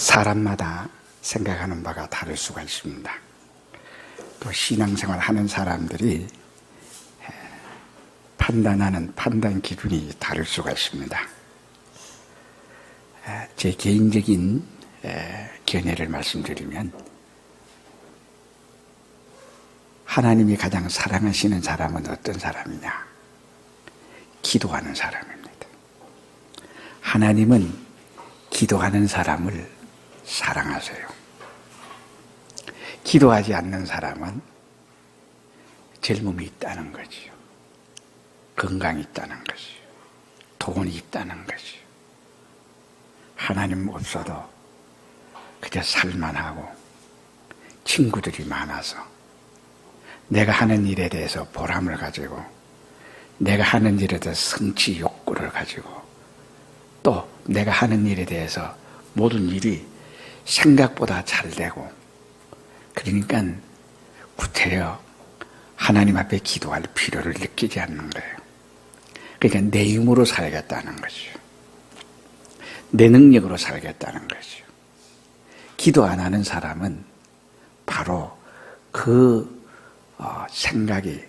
사람마다 생각하는 바가 다를 수가 있습니다. 또 신앙생활 하는 사람들이 판단하는 판단 기준이 다를 수가 있습니다. 제 개인적인 견해를 말씀드리면, 하나님이 가장 사랑하시는 사람은 어떤 사람이냐? 기도하는 사람입니다. 하나님은 기도하는 사람을 사랑하세요. 기도하지 않는 사람은 젊음이 있다는 거지요. 건강이 있다는 거지요. 돈이 있다는 거지요. 하나님 없어도 그저 살만하고 친구들이 많아서 내가 하는 일에 대해서 보람을 가지고 내가 하는 일에 대해서 성취 욕구를 가지고 또 내가 하는 일에 대해서 모든 일이 생각보다 잘 되고, 그러니까 구태여 하나님 앞에 기도할 필요를 느끼지 않는 거예요. 그러니까 내 힘으로 살겠다는 거죠. 내 능력으로 살겠다는 거죠. 기도 안 하는 사람은 바로 그 생각이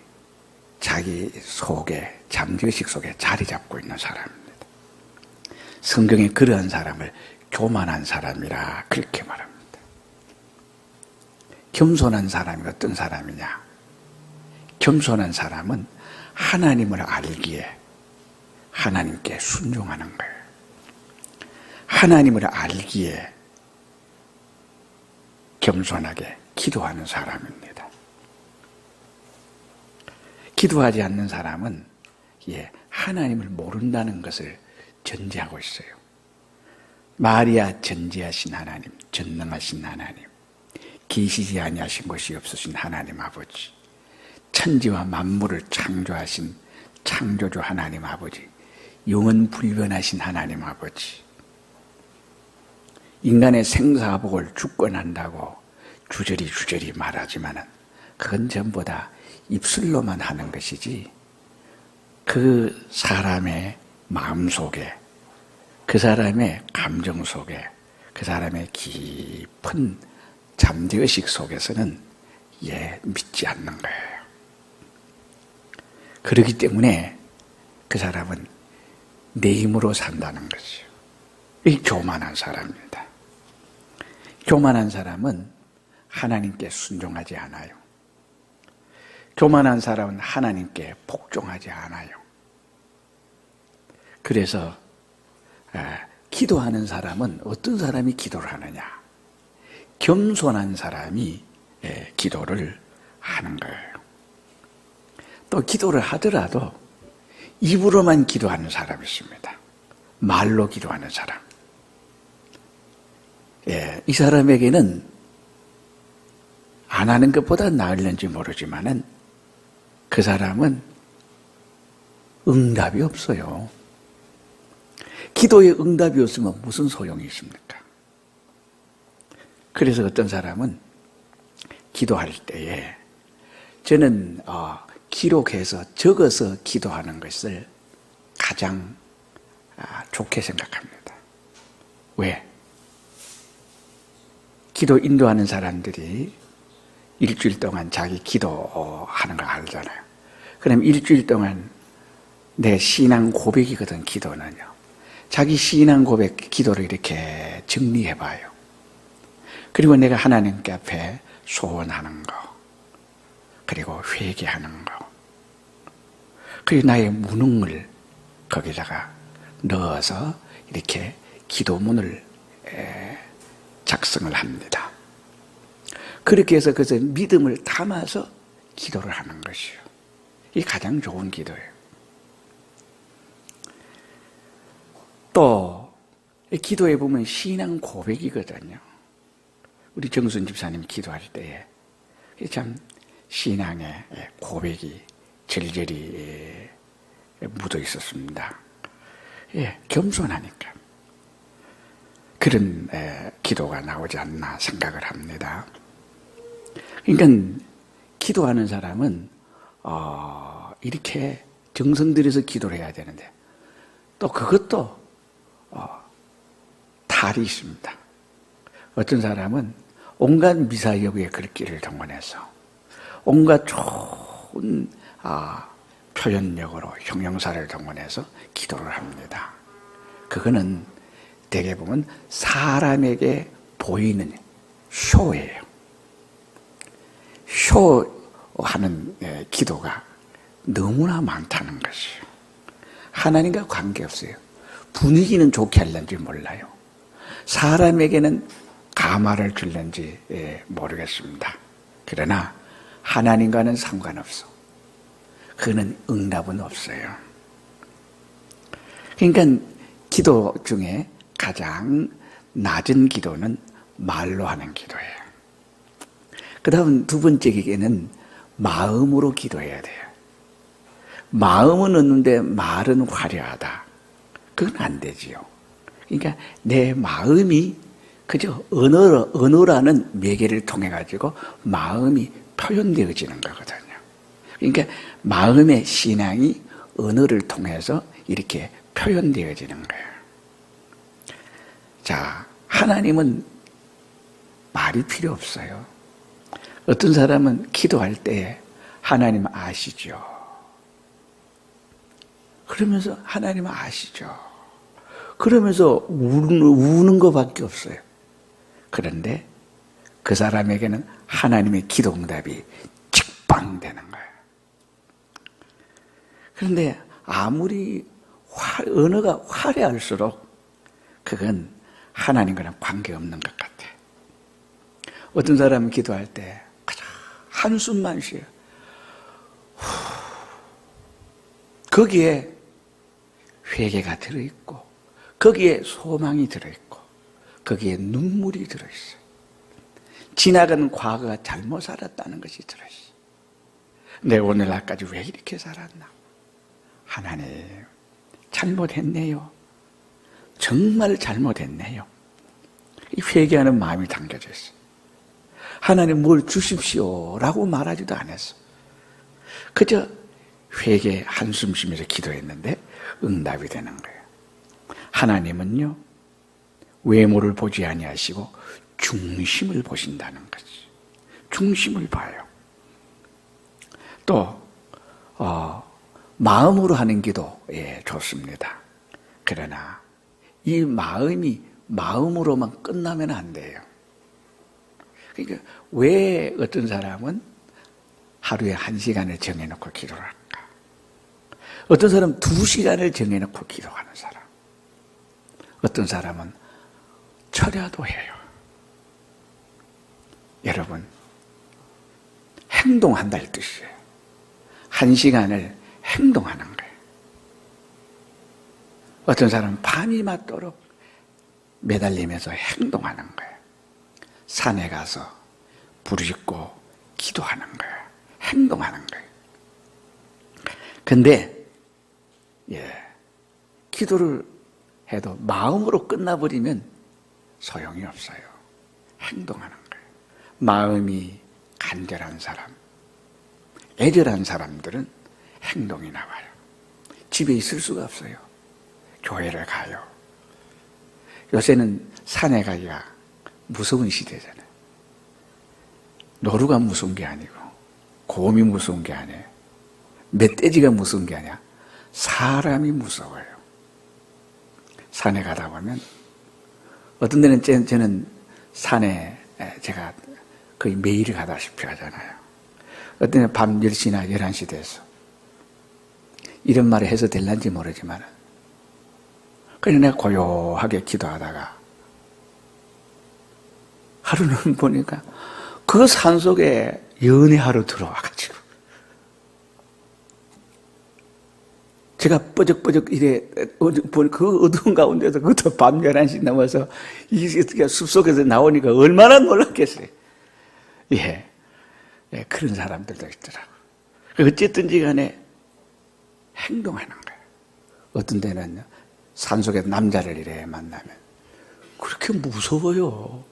자기 속에, 잠재의식 속에 자리 잡고 있는 사람입니다. 성경에 그러한 사람을 교만한 사람이라 그렇게 말합니다. 겸손한 사람이 어떤 사람이냐? 겸손한 사람은 하나님을 알기에 하나님께 순종하는 거예요. 하나님을 알기에 겸손하게 기도하는 사람입니다. 기도하지 않는 사람은 하나님을 모른다는 것을 전제하고 있어요. 마리아 전지하신 하나님, 전능하신 하나님, 계시지 아니하신 것이 없으신 하나님 아버지, 천지와 만물을 창조하신 창조주 하나님 아버지, 영원 불변하신 하나님 아버지, 인간의 생사복을 주권한다고 주저리 말하지만은 그건 전부 다 입술로만 하는 것이지, 그 사람의 마음 속에, 그 사람의 감정 속에, 그 사람의 깊은 잠재의식 속에서는 믿지 않는 거예요. 그렇기 때문에 그 사람은 내 힘으로 산다는 거죠. 이 교만한 사람입니다. 교만한 사람은 하나님께 순종하지 않아요. 교만한 사람은 하나님께 복종하지 않아요. 그래서 기도하는 사람은 어떤 사람이 기도를 하느냐? 겸손한 사람이 기도를 하는 거예요. 또 기도를 하더라도 입으로만 기도하는 사람이 있습니다. 말로 기도하는 사람. 이 사람에게는 안 하는 것보다 나을는지 모르지만은 그 사람은 응답이 없어요. 기도에 응답이 없으면 무슨 소용이 있습니까? 그래서 어떤 사람은 기도할 때에, 저는 기록해서 적어서 기도하는 것을 가장 좋게 생각합니다. 왜? 기도 인도하는 사람들이 일주일 동안 자기 기도하는 거 알잖아요. 그럼 일주일 동안 내 신앙 고백이거든, 기도는요. 자기 신앙 고백, 기도를 이렇게 정리해봐요. 그리고 내가 하나님께 앞에 소원하는 거, 그리고 회개하는 거, 그리고 나의 무능을 거기다가 넣어서 이렇게 기도문을 작성을 합니다. 그렇게 해서 그래서 믿음을 담아서 기도를 하는 것이요. 이게 가장 좋은 기도예요. 또 기도에 보면 신앙 고백이거든요. 우리 정순 집사님 기도할 때에 참 신앙의 고백이 절절히 묻어 있었습니다. 겸손하니까 그런 기도가 나오지 않나 생각을 합니다. 그러니까 기도하는 사람은 이렇게 정성 들여서 기도를 해야 되는데, 또 그것도 탈이 있습니다. 어떤 사람은 온갖 미사여구의 글귀를 동원해서 온갖 좋은 표현력으로 형용사를 동원해서 기도를 합니다. 그거는 대개 보면 사람에게 보이는 쇼예요. 쇼하는 기도가 너무나 많다는 것이에요. 하나님과 관계없어요. 분위기는 좋게 할는지 몰라요. 사람에게는 감화를 줄는지 모르겠습니다. 그러나 하나님과는 상관없어. 그는 응답은 없어요. 그러니까 기도 중에 가장 낮은 기도는 말로 하는 기도예요. 그 다음 두 번째 기계는 마음으로 기도해야 돼요. 마음은 얻는데 말은 화려하다. 그건 안 되지요. 그러니까 내 마음이 그저 언어라는 매개를 통해 가지고 마음이 표현되어지는 거거든요. 그러니까 마음의 신앙이 언어를 통해서 이렇게 표현되어지는 거예요. 자, 하나님은 말이 필요 없어요. 어떤 사람은 기도할 때 하나님 아시죠? 그러면서 하나님 아시죠? 그러면서 우는 것밖에 없어요. 그런데 그 사람에게는 하나님의 기도 응답이 직방되는 거예요. 그런데 아무리 언어가 화려할수록 그건 하나님과는 관계없는 것 같아요. 어떤 사람은 기도할 때 그냥 한숨만 쉬어요. 거기에 회개가 들어있고 거기에 소망이 들어있고 거기에 눈물이 들어있어요. 지나간 과거가 잘못 살았다는 것이 들어있어요. 내 오늘날까지 왜 이렇게 살았나? 하나님 잘못했네요. 정말 잘못했네요. 회개하는 마음이 담겨져 있어요. 하나님 뭘 주십시오라고 말하지도 않았어. 그저 회개 한숨 쉬면서 기도했는데 응답이 되는 거예요. 하나님은요 외모를 보지 아니하시고 중심을 보신다는 거지. 중심을 봐요. 또 마음으로 하는 기도 좋습니다. 그러나 이 마음이 마음으로만 끝나면 안 돼요. 그러니까 왜 어떤 사람은 하루에 1시간을 정해놓고 기도를 할까? 어떤 사람은 2시간을 정해놓고 기도하는 사람. 어떤 사람은 철야도 해요. 여러분, 행동한다는 뜻이에요. 1시간을 행동하는 거예요. 어떤 사람은 밤이 맞도록 매달리면서 행동하는 거예요. 산에 가서 부르짖고 기도하는 거예요. 행동하는 거예요. 근데 기도를 해도 마음으로 끝나버리면 소용이 없어요. 행동하는 거예요. 마음이 간절한 사람, 애절한 사람들은 행동이 나와요. 집에 있을 수가 없어요. 교회를 가요. 요새는 산에 가기가 무서운 시대잖아요. 노루가 무서운 게 아니고 곰이 무서운 게 아니에요. 멧돼지가 무서운 게 아니야. 사람이 무서워요. 산에 가다 보면 어떤 데는 저는 산에 제가 거의 매일 가다시피 하잖아요. 어떤 데는 밤 10시나 11시 돼서 이런 말을 해서 될란지 모르지만 그냥 내가 고요하게 기도하다가 하루는 보니까 그 산속에 연애하러 들어와가지고 제가 뻐적뻐적 이래 그 어두운 가운데서 그것도 밤 11시 넘어서 이 숲속에서 나오니까 얼마나 놀랐겠어요. 그런 사람들도 있더라고요. 어쨌든지 간에 행동하는 거예요. 어떤 데는 산속에 남자를 이래 만나면 그렇게 무서워요.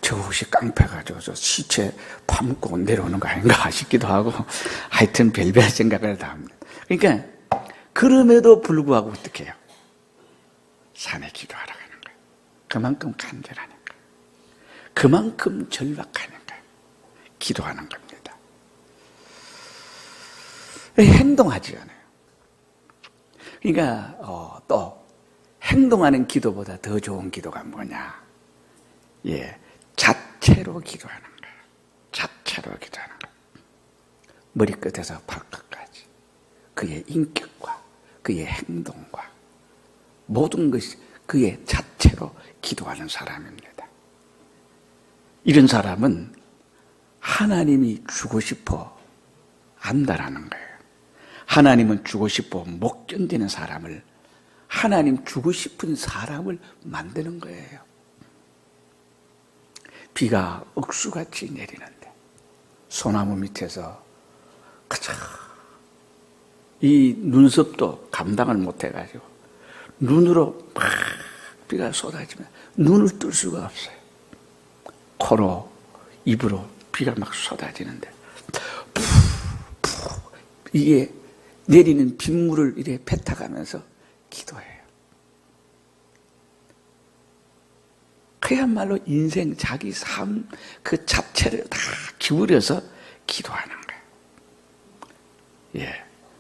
저 혹시 깡패가 저 시체 파묻고 내려오는 거 아닌가 싶기도 하고 하여튼 별별 생각을 다 합니다. 그러니까 그럼에도 불구하고 어떻게 해요? 산에 기도하러 가는 거예요. 그만큼 간절하니까. 그만큼 절박하니까 기도하는 겁니다. 행동하지 않아요. 그러니까 또 행동하는 기도보다 더 좋은 기도가 뭐냐? 자체로 기도하는 거예요. 자체로 기도하는 거예요. 머리끝에서 발끝까지 그의 인격과 그의 행동과 모든 것이 그의 자체로 기도하는 사람입니다. 이런 사람은 하나님이 주고 싶어 안다라는 거예요. 하나님은 주고 싶어 못 견디는 사람을 하나님 주고 싶은 사람을 만드는 거예요. 비가 억수같이 내리는데 소나무 밑에서 이 눈썹도 감당을 못해가지고 눈으로 막 비가 쏟아지면 눈을 뜰 수가 없어요. 코로 입으로 비가 막 쏟아지는데 푹푹 이게 내리는 빗물을 이렇게 뱉어가면서 기도해요. 그야말로 인생 자기 삶 그 자체를 다 기울여서 기도하는 거예요.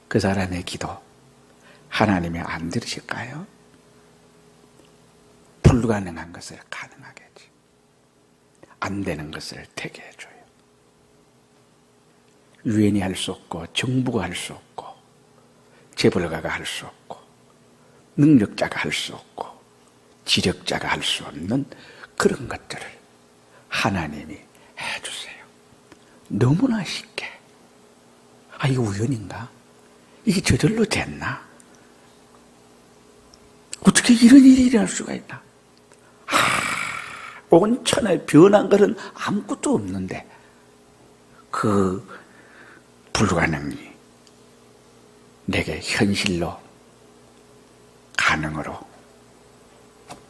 그 사람의 기도 하나님이 안 들으실까요? 불가능한 것을 가능하게 해줘. 안 되는 것을 되게 해줘요. 유엔이 할 수 없고 정부가 할 수 없고 재벌가가 할 수 없고 능력자가 할 수 없고 지력자가 할 수 없는 그런 것들을 하나님이 해주세요. 너무나 쉽게. 이거 우연인가? 이게 저절로 됐나? 어떻게 이런 일이 일어날 수가 있나? 온천에 변한 것은 아무것도 없는데 그 불가능이 내게 현실로 가능으로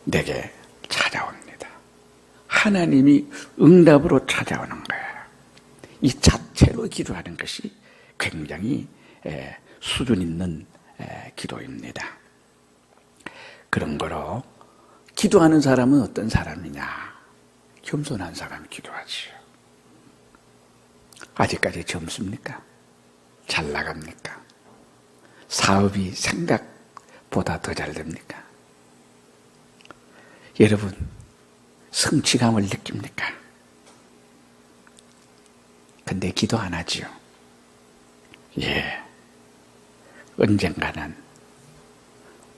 내게 찾아옵니다. 하나님이 응답으로 찾아오는 거예요. 이 자체로 기도하는 것이 굉장히 수준 있는 기도입니다. 그런 거로 기도하는 사람은 어떤 사람이냐? 겸손한 사람 기도하지요. 아직까지 젊습니까? 잘 나갑니까? 사업이 생각보다 더 잘 됩니까? 여러분, 성취감을 느낍니까? 근데 기도 안 하지요. 언젠가는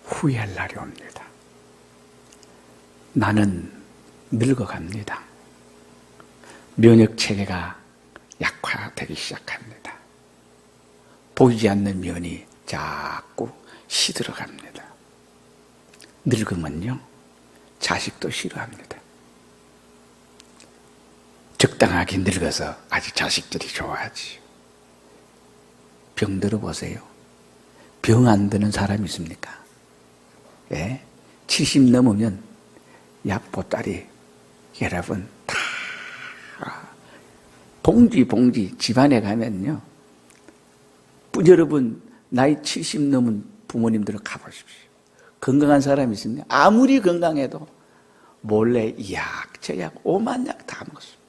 후회할 날이 옵니다. 나는 늙어갑니다. 면역체계가 약화되기 시작합니다. 보이지 않는 면이 자꾸 시들어갑니다. 늙으면요, 자식도 싫어합니다. 적당하게 늙어서 아직 자식들이 좋아하지. 병 들어보세요. 병 안 드는 사람이 있습니까? 70 넘으면 약 보따리 여러분 다 봉지 집안에 가면요. 여러분 나이 70 넘은 부모님들은 가보십시오. 건강한 사람이 있습니다. 아무리 건강해도 몰래 이 약, 저 약, 오만 약 다 먹었습니다.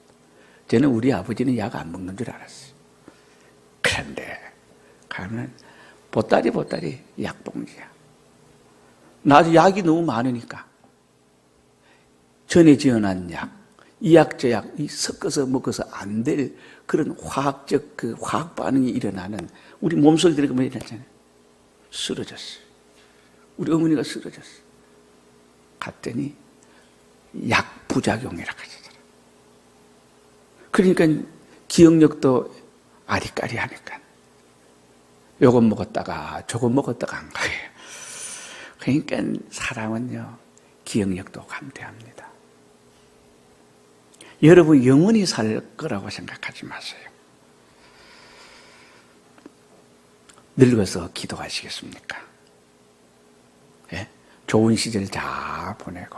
저는 우리 아버지는 약 안 먹는 줄 알았어요. 그런데 가면 보따리 약봉지야. 나도 약이 너무 많으니까 전에 지어놓은 약, 이 약, 저 약, 섞어서 먹어서 안 될 그런 화학적 그 화학 반응이 일어나는 우리 몸속에 들어가면 일어나잖아요. 쓰러졌어요. 우리 어머니가 쓰러졌어요. 갔더니 약 부작용이라고 하시더라고요. 그러니까 기억력도 아리까리하니까 요것 먹었다가 저것 먹었다가 한 거예요. 그러니까 사람은요, 기억력도 감퇴합니다. 여러분 영원히 살 거라고 생각하지 마세요. 늙어서 기도하시겠습니까? 좋은 시절 다 보내고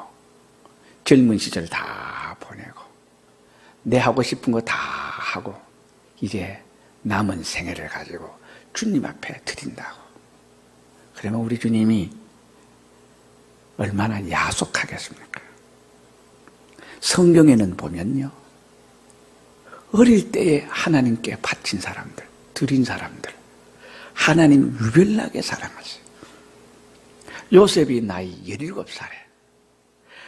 젊은 시절 다 보내고 내 하고 싶은 거 다 하고 이제 남은 생애를 가지고 주님 앞에 드린다고. 그러면 우리 주님이 얼마나 야속하겠습니까? 성경에는 보면요, 어릴 때에 하나님께 바친 사람들, 드린 사람들, 하나님 유별나게 사랑하세요. 요셉이 나이 17살에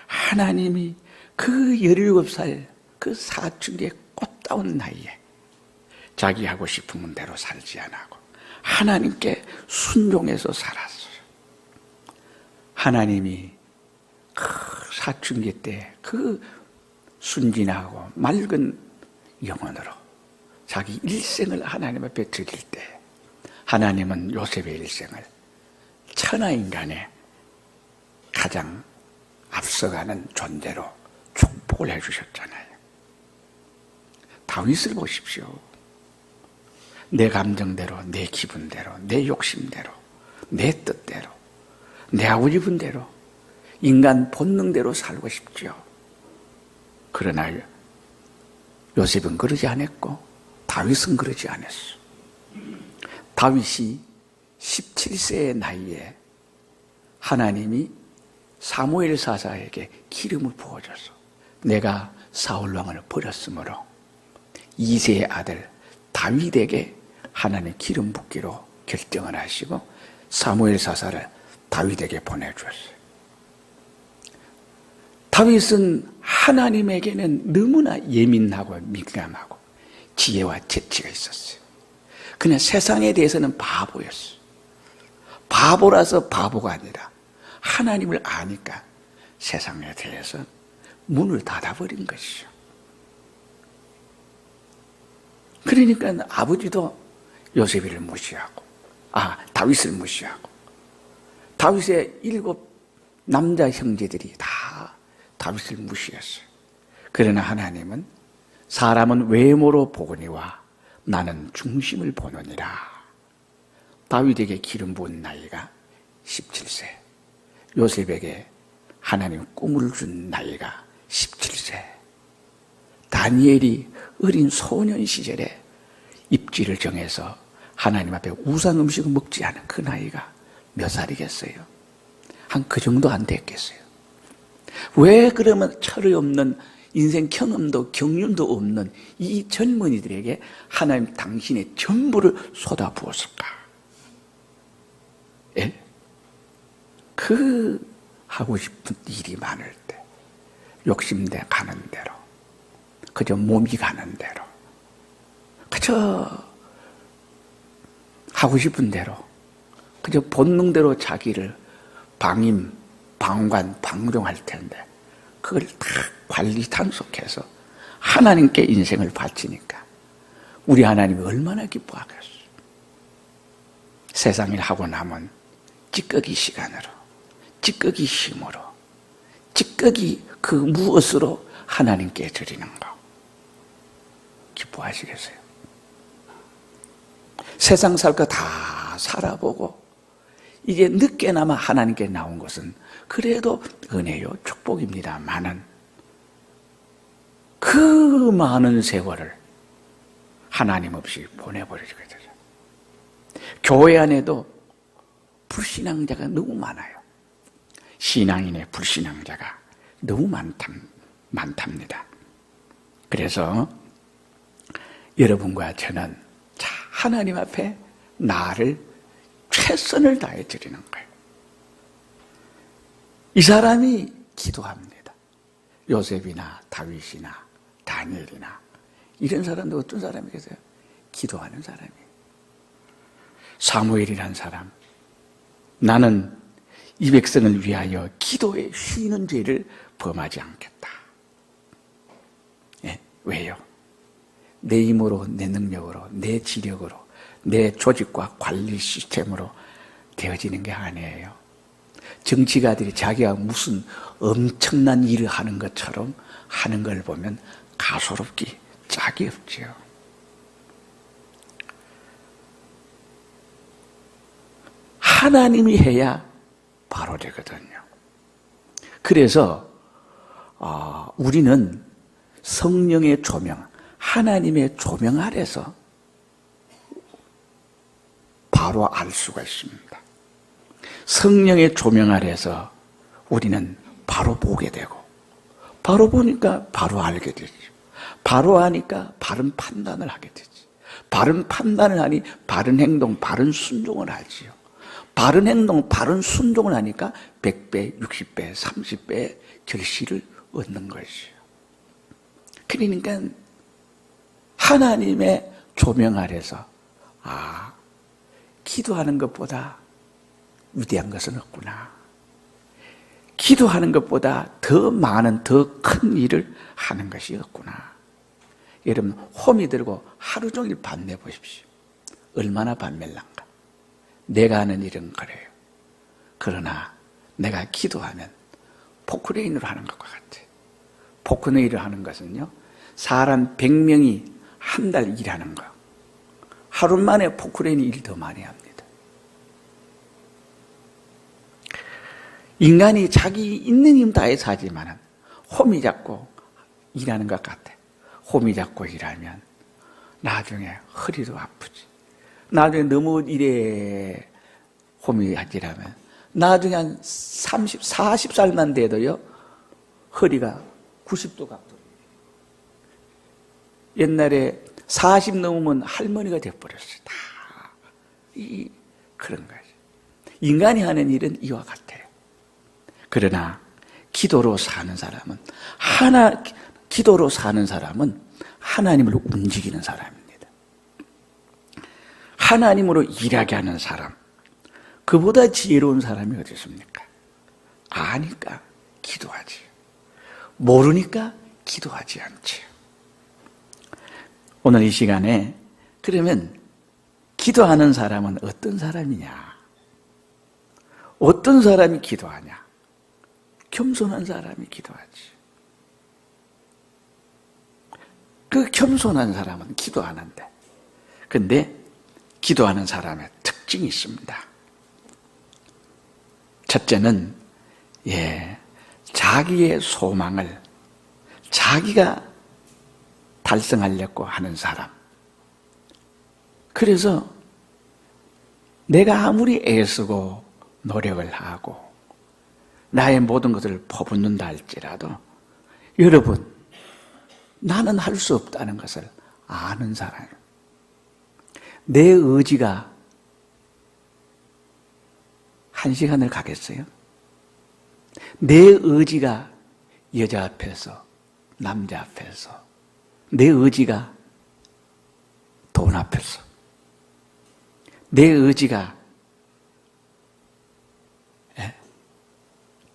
하나님이 그 17살 그 사춘기의 꽃다운 나이에 자기 하고 싶은 대로 살지 않고 하나님께 순종해서 살았어요. 하나님이 그 사춘기 때 그 순진하고 맑은 영혼으로 자기 일생을 하나님 앞에 드릴 때 하나님은 요셉의 일생을 천하인간의 가장 앞서가는 존재로 축복을 해주셨잖아요. 다윗을 보십시오. 내 감정대로, 내 기분대로, 내 욕심대로, 내 뜻대로, 내 하고 싶은 대로, 인간 본능대로 살고 싶죠. 그러나 요셉은 그러지 않았고 다윗은 그러지 않았어. 다윗이 17세의 나이에 하나님이 사무엘 사사에게 기름을 부어줘서 내가 사울 왕을 버렸으므로 2세의 아들 다윗에게 하나님 기름 붓기로 결정을 하시고 사무엘 사사를 다윗에게 보내주었어요. 다윗은 하나님에게는 너무나 예민하고 민감하고 지혜와 재치가 있었어요. 그냥 세상에 대해서는 바보였어요. 바보라서 바보가 아니라 하나님을 아니까 세상에 대해서 문을 닫아버린 것이죠. 그러니까 아버지도 요셉이를 무시하고, 다윗을 무시하고, 다윗의 7 남자 형제들이 다 다윗을 무시했어요. 그러나 하나님은 사람은 외모로 보거니와 나는 중심을 보느니라. 다윗에게 기름 부은 나이가 17세, 요셉에게 하나님 꿈을 준 나이가 17세, 다니엘이 어린 소년 시절에 입지를 정해서 하나님 앞에 우상 음식을 먹지 않은 그 나이가 몇 살이겠어요? 한 그 정도 안 됐겠어요? 왜 그러면 철이 없는 인생 경험도 경륜도 없는 이 젊은이들에게 하나님 당신의 전부를 쏟아부었을까? 예? 그 하고 싶은 일이 많을 때 욕심대 가는 대로 그저 몸이 가는 대로 그저 하고 싶은 대로 그저 본능대로 자기를 방관, 방종할 텐데 그걸 다 관리 단속해서 하나님께 인생을 바치니까 우리 하나님이 얼마나 기뻐하겠어. 세상 일 하고 나면 찌꺼기 시간으로, 찌꺼기 힘으로, 찌꺼기 그 무엇으로 하나님께 드리는 거 기뻐하시겠어요? 세상 살 거 다 살아보고 이제 늦게나마 하나님께 나온 것은 그래도 은혜요 축복입니다만은 그 많은 세월을 하나님 없이 보내버리게 되죠. 교회 안에도 불신앙자가 너무 많아요. 신앙인의 불신앙자가 너무 많답니다. 그래서 여러분과 저는 하나님 앞에 나를 최선을 다해 드리는 거예요. 이 사람이 기도합니다. 요셉이나 다윗이나 다니엘이나 이런 사람도 어떤 사람이 계세요? 기도하는 사람이에요. 사무엘이라는 사람, 나는 이 백성을 위하여 기도에 쉬는 죄를 범하지 않겠다. 예, 왜요? 내 힘으로, 내 능력으로, 내 지력으로, 내 조직과 관리 시스템으로 되어지는 게 아니에요. 정치가들이 자기가 무슨 엄청난 일을 하는 것처럼 하는 걸 보면 가소롭기 짝이 없죠. 하나님이 해야 바로 되거든요. 그래서 우리는 성령의 조명, 하나님의 조명 아래서 바로 알 수가 있습니다. 성령의 조명 아래서 우리는 바로 보게 되고, 바로 보니까 바로 알게 되죠. 바로 아니까 바른 판단을 하게 되지. 바른 판단을 하니 바른 행동, 바른 순종을 하지요. 바른 행동, 바른 순종을 하니까 100배, 60배, 30배의 결실을 얻는 것이요. 그러니까 하나님의 조명 아래서 기도하는 것보다 위대한 것은 없구나. 기도하는 것보다 더 많은, 더 큰 일을 하는 것이 없구나. 여러분, 호미 들고 하루 종일 밤내 보십시오. 얼마나 밤멜란가. 내가 하는 일은 그래요. 그러나 내가 기도하면 포크레인으로 하는 것과 같아요. 포크레인으로 하는 것은요, 사람 100명이 한 달 일하는 거. 하루 만에 포크레인이 일 더 많이 합니다. 인간이 자기 있는 힘 다해서 하지만은 호미 잡고 일하는 것 같아. 호미 잡고 일하면 나중에 허리도 아프지. 나중에 너무 일에 호미 일하면 나중에 한 30, 40살만 돼도요, 허리가 90도 각도. 옛날에 40 넘으면 할머니가 돼버렸어요. 다. 그런 거죠. 인간이 하는 일은 이와 같아요. 그러나 기도로 사는 사람은 기도로 사는 사람은 하나님을 움직이는 사람입니다. 하나님으로 일하게 하는 사람, 그보다 지혜로운 사람이 어디 있습니까? 아니까 기도하지. 모르니까 기도하지 않지. 오늘 이 시간에 그러면 기도하는 사람은 어떤 사람이냐? 어떤 사람이 기도하냐? 겸손한 사람이 기도하지. 그 겸손한 사람은 기도하는데, 근데 기도하는 사람의 특징이 있습니다. 첫째는 자기의 소망을 자기가 달성하려고 하는 사람. 그래서 내가 아무리 애쓰고 노력을 하고 나의 모든 것을 퍼붓는다 할지라도 여러분, 나는 할 수 없다는 것을 아는 사람. 내 의지가 1시간을 가겠어요? 내 의지가 여자 앞에서, 남자 앞에서, 내 의지가 돈 앞에서, 내 의지가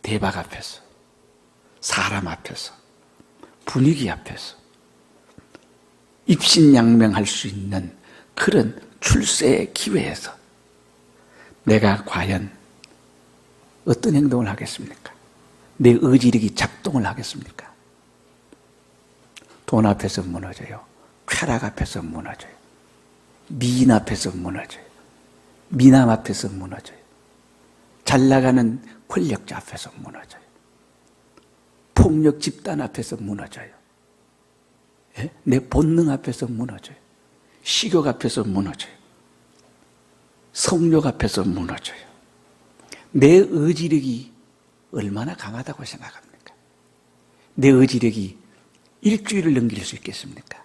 대박 앞에서, 사람 앞에서, 분위기 앞에서 입신양명할 수 있는 그런 출세의 기회에서 내가 과연 어떤 행동을 하겠습니까? 내 의지력이 작동을 하겠습니까? 돈 앞에서 무너져요. 쾌락 앞에서 무너져요. 미인 앞에서 무너져요. 미남 앞에서 무너져요. 잘 나가는 권력자 앞에서 무너져요. 폭력 집단 앞에서 무너져요. 내 본능 앞에서 무너져요. 식욕 앞에서 무너져요. 성욕 앞에서 무너져요. 내 의지력이 얼마나 강하다고 생각합니까? 내 의지력이 일주일을 넘길 수 있겠습니까?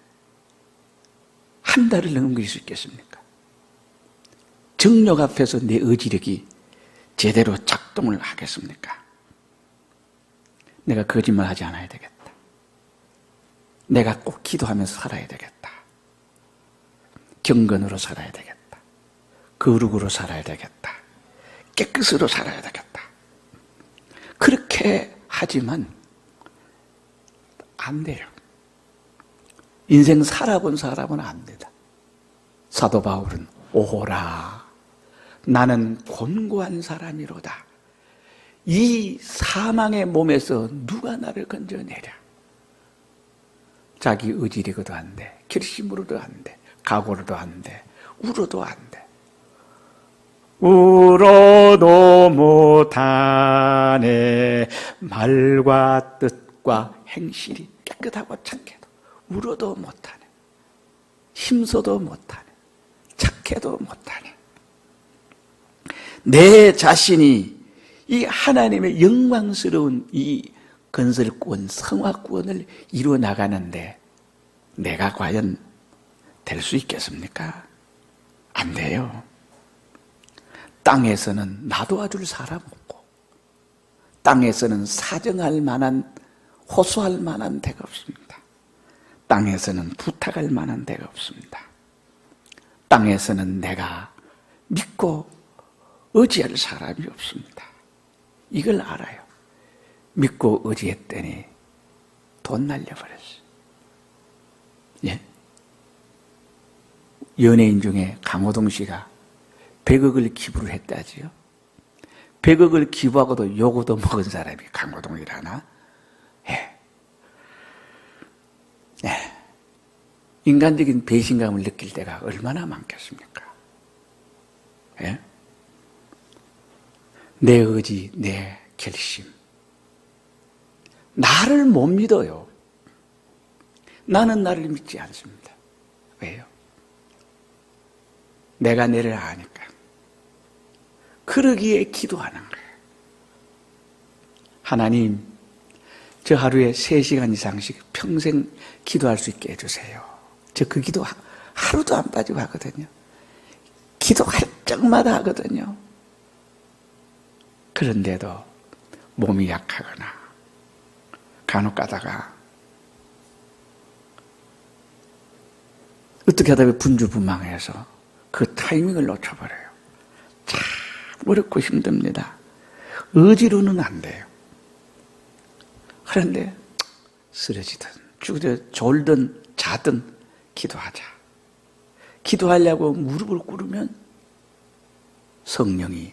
한 달을 넘길 수 있겠습니까? 정욕 앞에서 내 의지력이 제대로 작동을 하겠습니까? 내가 거짓말하지 않아야 되겠다. 내가 꼭 기도하면서 살아야 되겠다. 경건으로 살아야 되겠다. 거룩으로 살아야 되겠다. 깨끗으로 살아야 되겠다. 그렇게 하지만 안 돼요. 인생 살아본 사람은 안 된다. 사도 바울은 오호라, 나는 곤고한 사람이로다. 이 사망의 몸에서 누가 나를 건져내랴. 자기 의지력으로도 안 돼, 결심으로도 안 돼, 각오로도 안 돼, 울어도 안 돼. 울어도 못하네. 말과 뜻과 행실이 깨끗하고 착해도 울어도 못하네. 힘써도 못하네. 착해도 못하네. 내 자신이 이 하나님의 영광스러운 이 건설권, 성화권을 이루어 나가는데 내가 과연 될 수 있겠습니까? 안 돼요. 땅에서는 놔도와줄 사람 없고, 땅에서는 사정할 만한, 호소할 만한 데가 없습니다. 땅에서는 부탁할 만한 데가 없습니다. 땅에서는 내가 믿고 의지할 사람이 없습니다. 이걸 알아요. 믿고 의지했더니 돈 날려버렸어요. 예? 연예인 중에 강호동 씨가 100억을 기부를 했다지요. 100억을 기부하고도 요거도 먹은 사람이 강호동이라나? 예. 예. 인간적인 배신감을 느낄 때가 얼마나 많겠습니까? 예? 내 의지, 내 결심. 나를 못 믿어요. 나는 나를 믿지 않습니다. 왜요? 내가 내를 아니까. 그러기에 기도하는 거예요. 하나님, 저 하루에 3시간 이상씩 평생 기도할 수 있게 해주세요. 저 그 기도 하루도 안 빠지고 하거든요. 기도할 적마다 하거든요. 그런데도 몸이 약하거나 간혹 가다가 어떻게 하다 보면 분주분망해서 그 타이밍을 놓쳐버려요. 참 어렵고 힘듭니다. 의지로는 안 돼요. 그런데 쓰러지든 졸든 자든 기도하자. 기도하려고 무릎을 꿇으면 성령이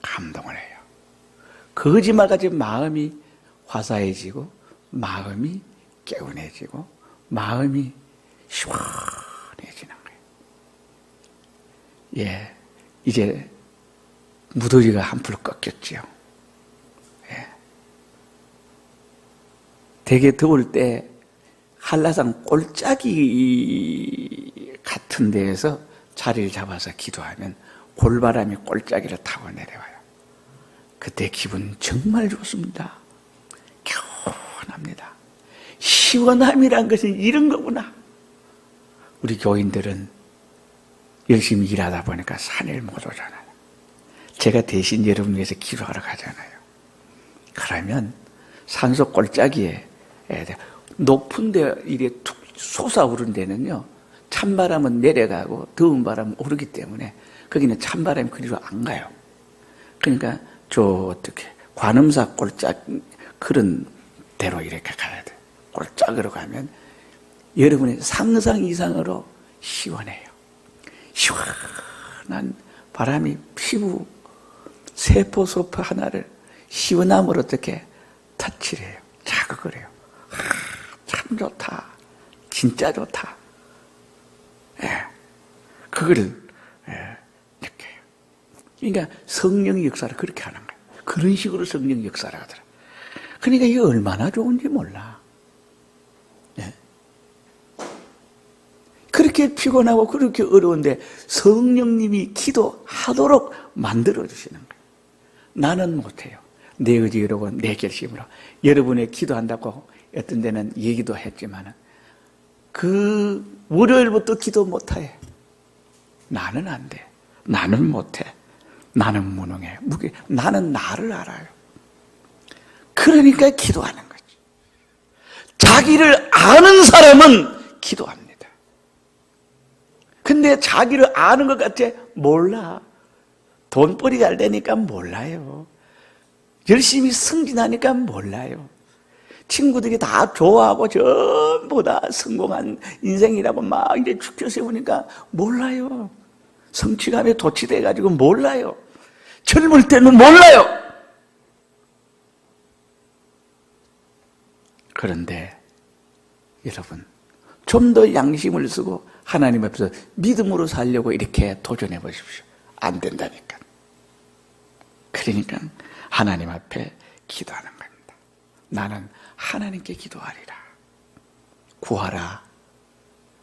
감동을 해요. 거짓말같이 마음이 화사해지고 마음이 개운해지고 마음이 시원해지는 거예요. 예, 이제 무더기가 한풀 꺾였죠. 예. 되게 더울 때 한라산 꼴짜기 같은 데에서 자리를 잡아서 기도하면 골바람이 꼴짜기를 타고 내려와요. 그때 기분 정말 좋습니다. 개운합니다. 시원함이란 것은 이런 거구나. 우리 교인들은 열심히 일하다 보니까 산을 못 오잖아요. 제가 대신 여러분 위해서 기도하러 가잖아요. 그러면 산소 꼴짜기에 높은 데 이래 툭 솟아오른 데는요, 찬바람은 내려가고 더운 바람은 오르기 때문에 거기는 찬바람이 그리로 안 가요. 그러니까 어떻게 관음사 꼴짝 그런 대로 이렇게 가야 돼. 꼴짝으로 가면 여러분의 상상 이상으로 시원해요. 시원한 바람이 피부 세포 소포 하나를 시원함으로 어떻게 터치를 해요. 자극을 해요. 참 좋다. 진짜 좋다. 예. 그거를 느껴요. 그러니까 성령의 역사를 그렇게 하는 거예요. 그런 식으로 성령의 역사를 하더라. 그러니까 이게 얼마나 좋은지 몰라. 예. 그렇게 피곤하고 그렇게 어려운데 성령님이 기도하도록 만들어주시는 거예요. 나는 못해요. 내 의지로 내 결심으로. 여러분의 기도한다고 어떤 데는 얘기도 했지만 그 월요일부터 기도 못해. 나는 안 돼. 나는 못해. 나는 무능해. 나는 나를 알아요. 그러니까 기도하는 거지. 자기를 아는 사람은 기도합니다. 근데 자기를 아는 것 같아? 몰라. 돈벌이 잘 되니까 몰라요. 열심히 승진하니까 몰라요. 친구들이 다 좋아하고 전부 다 성공한 인생이라고 막 이제 축켜 세우니까 몰라요. 성취감에 도취돼가지고 몰라요. 젊을 때는 몰라요. 그런데 여러분, 좀 더 양심을 쓰고 하나님 앞에서 믿음으로 살려고 이렇게 도전해 보십시오. 안 된다니까. 그러니까 하나님 앞에 기도하는 겁니다. 나는 하나님께 기도하리라. 구하라.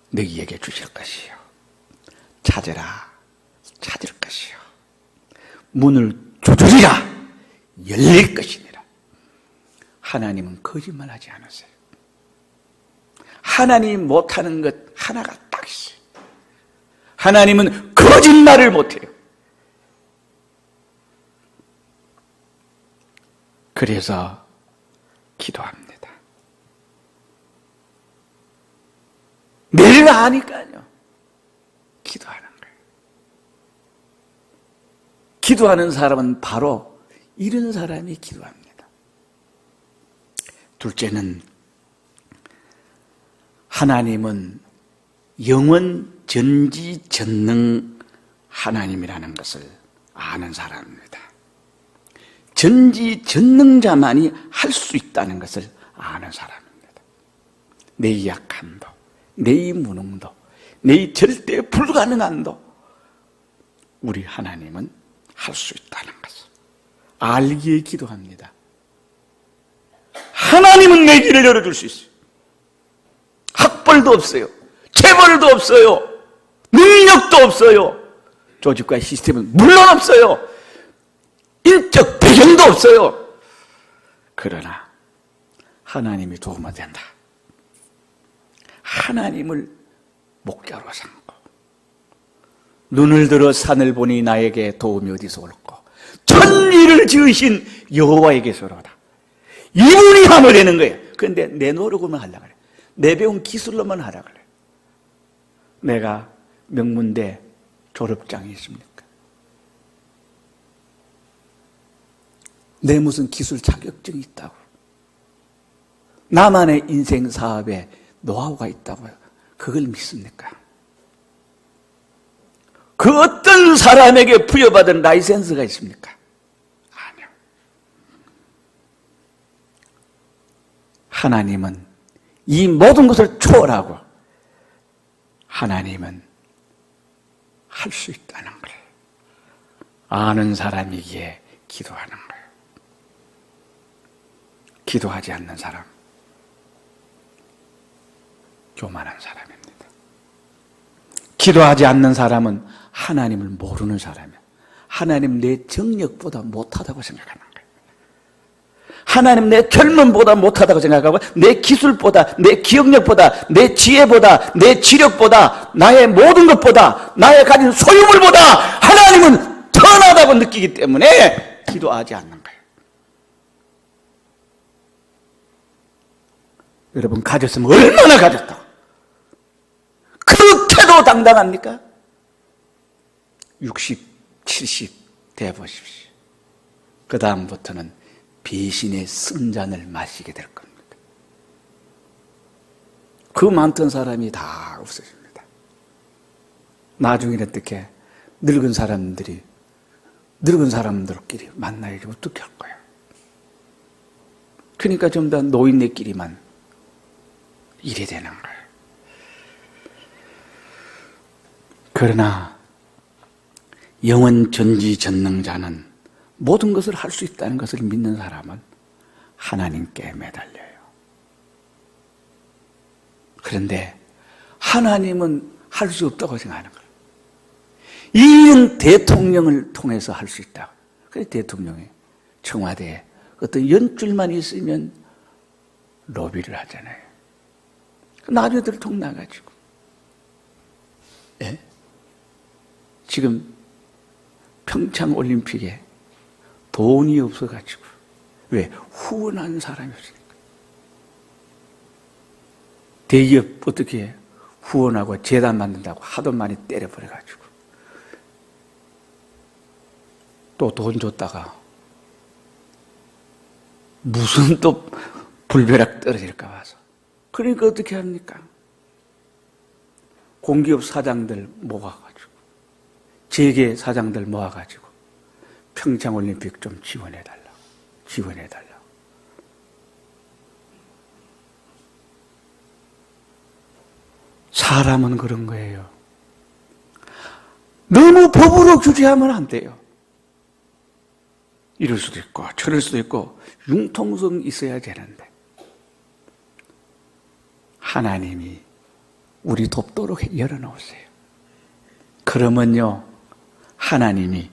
너희에게 주실 것이요. 찾으라. 찾을 것이요. 문을 두드리라. 열릴 것이니라. 하나님은 거짓말하지 않으세요. 하나님이 못하는 것 하나가 딱 있어요. 하나님은 거짓말을 못해요. 그래서 기도합니다. 내가 아니까요. 기도하는 거예요. 기도하는 사람은 바로 이런 사람이 기도합니다. 둘째는 하나님은 영원 전지전능 하나님이라는 것을 아는 사람입니다. 전지전능자만이 할 수 있다는 것을 아는 사람입니다. 내 약함도, 내 무능도, 내 절대 불가능함도 우리 하나님은 할 수 있다는 것을 알기에 기도합니다. 하나님은 내 길을 열어줄 수 있어요. 학벌도 없어요. 재벌도 없어요. 능력도 없어요. 조직과 시스템은 물론 없어요. 인적 배경도 없어요. 그러나 하나님이 도움이 된다. 하나님을 목자로 삼고 눈을 들어 산을 보니 나에게 도움이 어디서 올까? 천지를 지으신 여호와에게서로다. 이분이 하면 되는 거예요. 그런데 내 노력으로만 하려고 그래. 내 배운 기술로만 하려고 그래. 내가 명문대 졸업장이 있습니까? 내 무슨 기술 자격증이 있다고. 나만의 인생 사업에 노하우가 있다고요. 그걸 믿습니까? 그 어떤 사람에게 부여받은 라이센스가 있습니까? 아니요. 하나님은 이 모든 것을 초월하고 하나님은 할 수 있다는 걸 아는 사람이기에 기도하는 거예요. 기도하지 않는 사람, 교만한 사람입니다. 기도하지 않는 사람은 하나님을 모르는 사람이에요. 하나님 내 정력보다 못하다고 생각하는 거예요. 하나님 내 젊음보다 못하다고 생각하고 내 기술보다, 내 기억력보다, 내 지혜보다, 내 지력보다, 나의 모든 것보다, 나의 가진 소유물보다 하나님은 선하다고 느끼기 때문에 기도하지 않는 거예요. 여러분 가졌으면 얼마나 가졌다. 그렇게도 당당합니까? 60, 70 돼보십시오. 그 다음부터는 배신의 쓴잔을 마시게 될 겁니다. 그 많던 사람이 다 없어집니다. 나중에는 어떻게 늙은 사람들끼리 만나야지 어떻게 할 거예요? 그러니까 좀 더 노인네끼리만 일이 되는 거예요. 그러나 영원 전지전능자는 모든 것을 할 수 있다는 것을 믿는 사람은 하나님께 매달려요. 그런데 하나님은 할 수 없다고 생각하는 거예요. 이런 대통령을 통해서 할 수 있다. 그래서 대통령이 청와대에 어떤 연줄만 있으면 로비를 하잖아요. 나중에 들통 나가지고. 예? 지금 평창올림픽에 돈이 없어가지고. 왜? 후원하는 사람이 없으니까. 대기업 어떻게 후원하고 재단 만든다고 하도 많이 때려버려가지고. 또 돈 줬다가 무슨 또 불벼락 떨어질까 봐서. 그러니까 어떻게 합니까? 공기업 사장들 모아가지고, 재계 사장들 모아가지고 평창올림픽 좀 지원해달라고. 사람은 그런 거예요. 너무 법으로 규제하면 안 돼요. 이럴 수도 있고 저럴 수도 있고 융통성 있어야 되는데 하나님이 우리 돕도록 열어놓으세요. 그러면요 하나님이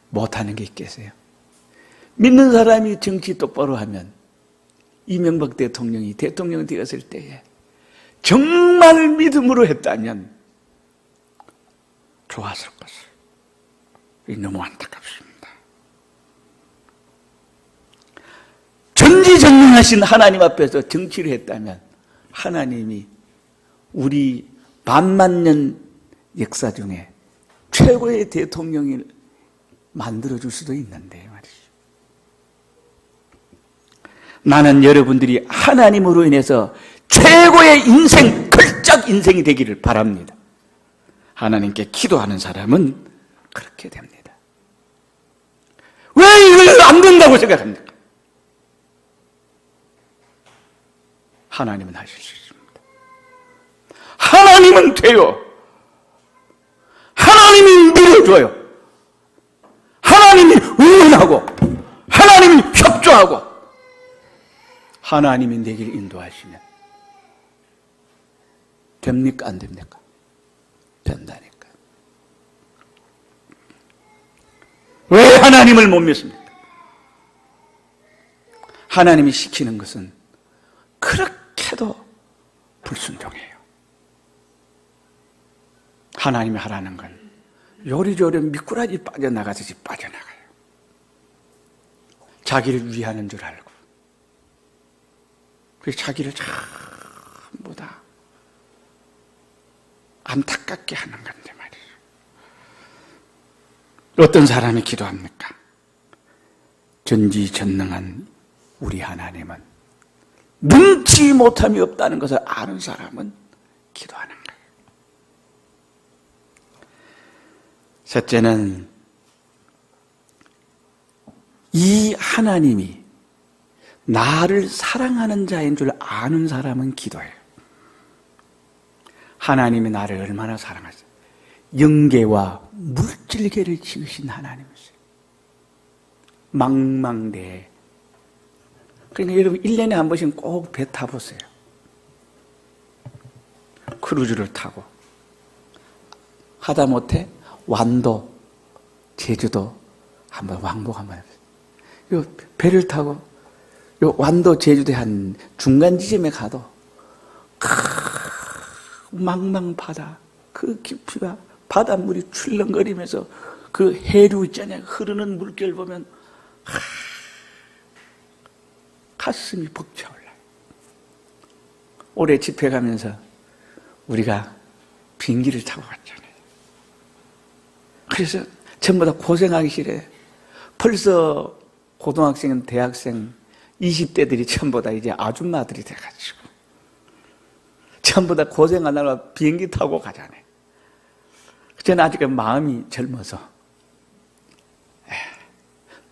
못하는 게 있겠어요? 믿는 사람이 정치 똑바로 하면 이명박 대통령이 대통령 되었을 때에 정말 믿음으로 했다면 좋았을 것을. 너무 안타깝습니다. 전지전능하신 하나님 앞에서 정치를 했다면 하나님이 우리 반만년 역사 중에 최고의 대통령을 만들어줄 수도 있는데 말이죠. 나는 여러분들이 하나님으로 인해서 최고의 인생, 걸작 인생이 되기를 바랍니다. 하나님께 기도하는 사람은 그렇게 됩니다. 왜 이걸 안 된다고 생각합니까? 하나님은 하실 수 있습니다. 하나님은 돼요. 하나님이 밀어줘요. 하나님이 응원하고 하나님이 협조하고 하나님이 내 길 인도하시면 됩니까? 안 됩니까? 된다니까. 왜 하나님을 못 믿습니까? 하나님이 시키는 것은 그렇게도 불순종해요. 하나님이 하라는 건 요리조리 미꾸라지 빠져나가듯이 빠져나가요. 자기를 위하는 줄 알고 그래서 자기를 전부 다 안타깝게 하는 건데 말이에요. 어떤 사람이 기도합니까? 전지전능한 우리 하나님은 능치 못함이 없다는 것을 아는 사람은 기도하는 거예요. 셋째는 이 하나님이 나를 사랑하는 자인 줄 아는 사람은 기도해요. 하나님이 나를 얼마나 사랑하세요? 영계와 물질계를 지으신 하나님이세요. 망망대해. 그러니까 여러분 1년에 한 번씩 꼭 배 타보세요. 크루즈를 타고 하다못해 완도, 제주도 한번 왕복 한번 해보세요. 요 배를 타고 요 완도, 제주도 한 중간 지점에 가도 망망 바다, 그 깊이가 바닷물이 출렁거리면서 그 해류 있잖아요. 흐르는 물결 보면 가슴이 벅차올라요. 올해 집회 가면서 우리가 비행기를 타고 갔잖아요. 그래서 전부 다 고생하기 싫어요. 벌써 고등학생, 대학생, 20대들이 전부 다 이제 아줌마들이 돼가지고 전부 다 고생 안 하고 비행기 타고 가잖아요. 저는 아직 마음이 젊어서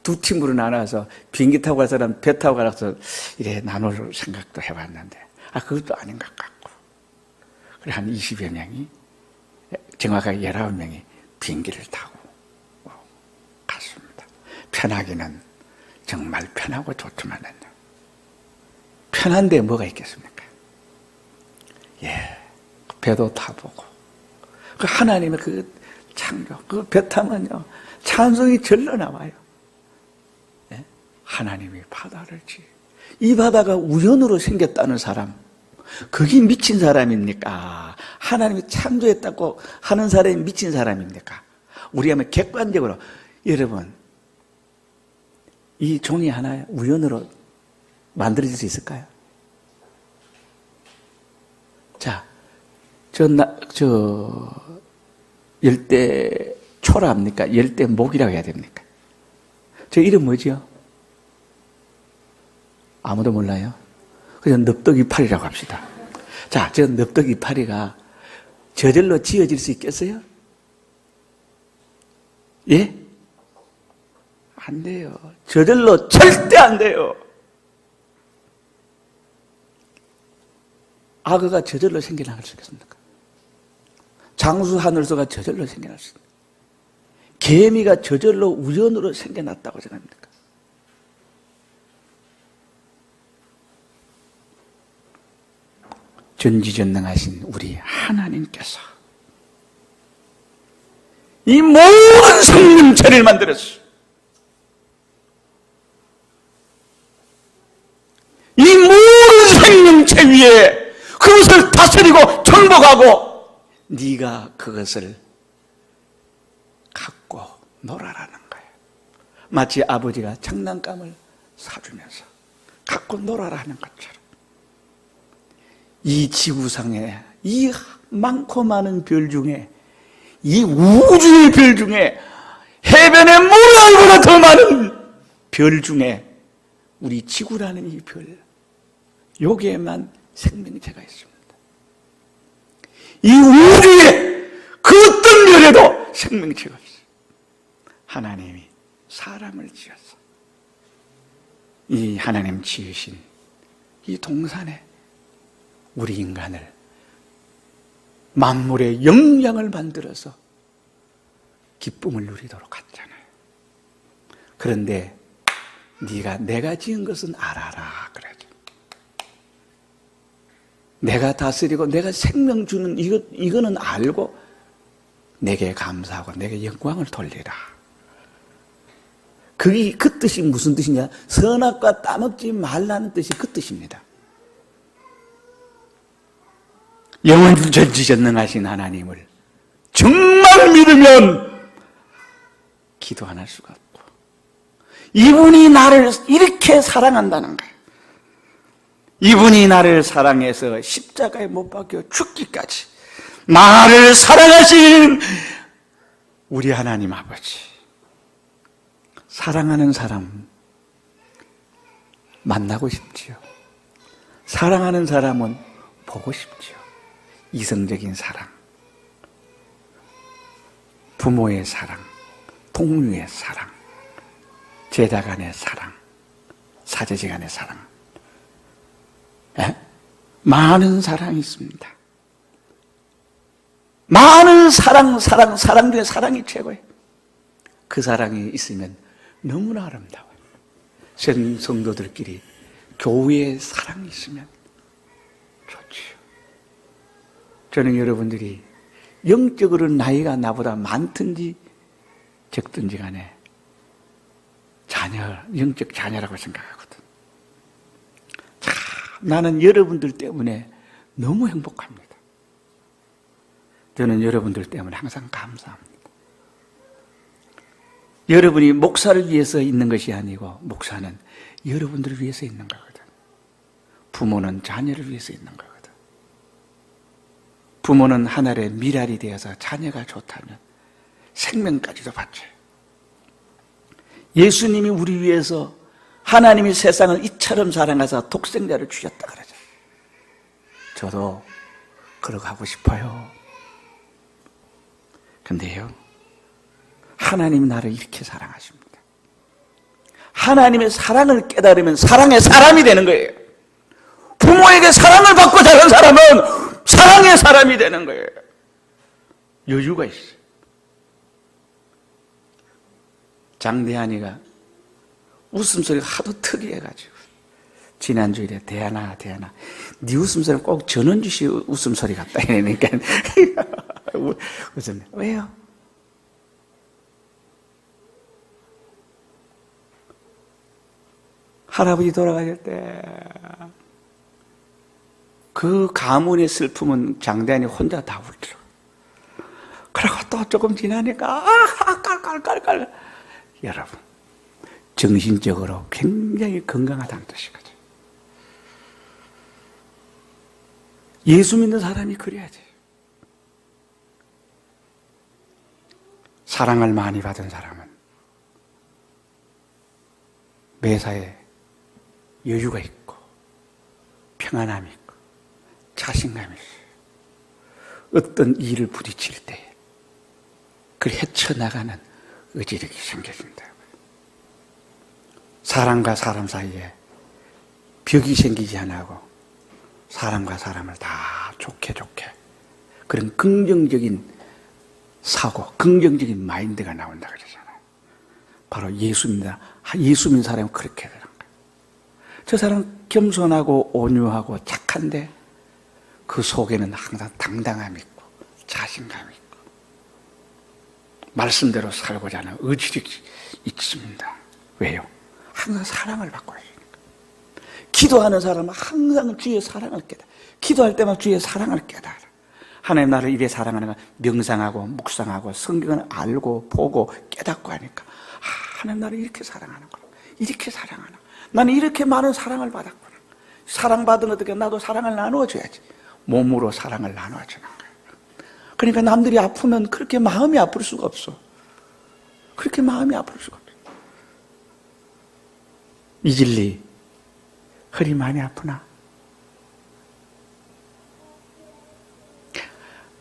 두 팀으로 나눠서 비행기 타고 갈 사람 배 타고 가서 이래 나눌 생각도 해봤는데 그것도 아닌 것 같고 그래 한 20여 명이 정확하게 19명이 비행기를 타고 갔습니다. 편하기는 정말 편하고 좋지만은 편한데 뭐가 있겠습니까? 배도 타보고 그 하나님의 그 창조 그 배 타면요 찬송이 절로 나와요. 하나님이 바다를 이 바다가 우연으로 생겼다는 사람 그게 미친 사람입니까? 하나님이 창조했다고 하는 사람이 미친 사람입니까? 우리가 객관적으로 여러분 이 종이 하나 우연으로 만들어질 수 있을까요? 자, 열대 초라합니까? 열대 목이라고 해야 됩니까? 저 이름 뭐지요? 아무도 몰라요? 그냥 넙떡이파리라고 합시다. 자, 저 넙떡이파리가 저절로 지어질 수 있겠어요? 예? 안 돼요. 저절로 절대 안 돼요. 악어가 저절로 생겨나갈 수 있겠습니까? 장수 하늘소가 저절로 생겨날 수 있습니까? 개미가 저절로 우연으로 생겨났다고 생각합니까? 전지전능하신 우리 하나님께서 이 모든 생명체를 만들었어요. 우주에 그것을 다스리고 정복하고 네가 그것을 갖고 놀아라는 거예요. 마치 아버지가 장난감을 사주면서 갖고 놀아라는 것처럼 이 지구상에 이 많고 많은 별 중에 이 우주의 별 중에 해변의 모래알보다 더 많은 별 중에 우리 지구라는 이 별, 여기에만 생명체가 있습니다. 이 우주에 그 어떤 별에도 생명체가 없어요. 하나님이 사람을 지었어. 이 하나님 지으신 이 동산에 우리 인간을 만물의 영양을 만들어서 기쁨을 누리도록 했잖아요. 그런데 네가 내가 지은 것은 알아라 그러죠. 내가 다스리고 내가 생명 주는 이거는 알고 내게 감사하고 내게 영광을 돌리라. 그게 그 뜻이 무슨 뜻이냐? 선악과 따먹지 말라는 뜻이 그 뜻입니다. 영원전지전능하신 하나님을 정말 믿으면 기도 안 할 수가 없고 이분이 나를 이렇게 사랑한다는 거예요. 이분이 나를 사랑해서 십자가에 못 박혀 죽기까지 나를 사랑하신 우리 하나님 아버지, 사랑하는 사람 만나고 싶지요. 사랑하는 사람은 보고 싶지요. 이성적인 사랑, 부모의 사랑, 동료의 사랑, 제자 간의 사랑, 사제지 간의 사랑, 많은 사랑이 있습니다. 많은 사랑 중에 사랑이 최고예요. 그 사랑이 있으면 너무나 아름다워요. 성도들끼리 교회에 사랑이 있으면 좋지요. 저는 여러분들이 영적으로 나이가 나보다 많든지 적든지 간에 영적 자녀라고 생각하거든. 참, 나는 여러분들 때문에 너무 행복합니다. 저는 여러분들 때문에 항상 감사합니다. 여러분이 목사를 위해서 있는 것이 아니고 목사는 여러분들을 위해서 있는 거거든. 부모는 자녀를 위해서 있는 거거든. 부모는 하늘의 미랄이 되어서 자녀가 좋다면 생명까지도 바쳐요. 예수님이 우리 위해서 하나님이 세상을 이처럼 사랑하사 독생자를 주셨다 그러죠. 저도 그러고 하고 싶어요. 근데요, 하나님이 나를 이렇게 사랑하십니다. 하나님의 사랑을 깨달으면 사랑의 사람이 되는 거예요. 부모에게 사랑을 받고 자란 사람은 사랑의 사람이 되는 거예요. 여유가 있어요. 장대한이가 웃음소리가 하도 특이해가지고 지난주일에 대한아 네 웃음소리는 꼭 전원주 씨 웃음소리 같다 이러니까 웃었네. 왜요? 할아버지 돌아가실 때 그 가문의 슬픔은 장대한이 혼자 다 울더라고요. 그리고 또 조금 지나니까 깔깔깔깔. 여러분, 정신적으로 굉장히 건강하다는 뜻이거든요. 예수 믿는 사람이 그래야지. 사랑을 많이 받은 사람은 매사에 여유가 있고 평안함이 있고 자신감이 있어요. 어떤 일을 부딪힐 때 그걸 헤쳐나가는 의지력이 생겨진다. 사람과 사람 사이에 벽이 생기지 않고 사람과 사람을 다 좋게 그런 긍정적인 사고, 긍정적인 마인드가 나온다 그러잖아요. 바로 예수 믿는 사람은 그렇게 되는 거예요. 저 사람은 겸손하고 온유하고 착한데 그 속에는 항상 당당함이 있고 자신감이 있고 말씀대로 살고자 하는 의지력이 있습니다. 왜요? 항상 사랑을 받고 있으니까. 기도하는 사람은 항상 주의 사랑을 깨달아. 기도할 때마다 주의 사랑을 깨달아. 하나님 나를 이래 사랑하는 건 명상하고 묵상하고 성경을 알고 보고 깨닫고 하니까 하나님 나를 이렇게 사랑하는구나. 이렇게 사랑하나. 나는 이렇게 많은 사랑을 받았구나. 사랑받은 어떻게 나도 사랑을 나누어줘야지. 몸으로 사랑을 나누어주는 거야. 그러니까 남들이 아프면 그렇게 마음이 아플 수가 없어. 그렇게 마음이 아플 수가 없어. 이질리 허리 많이 아프나?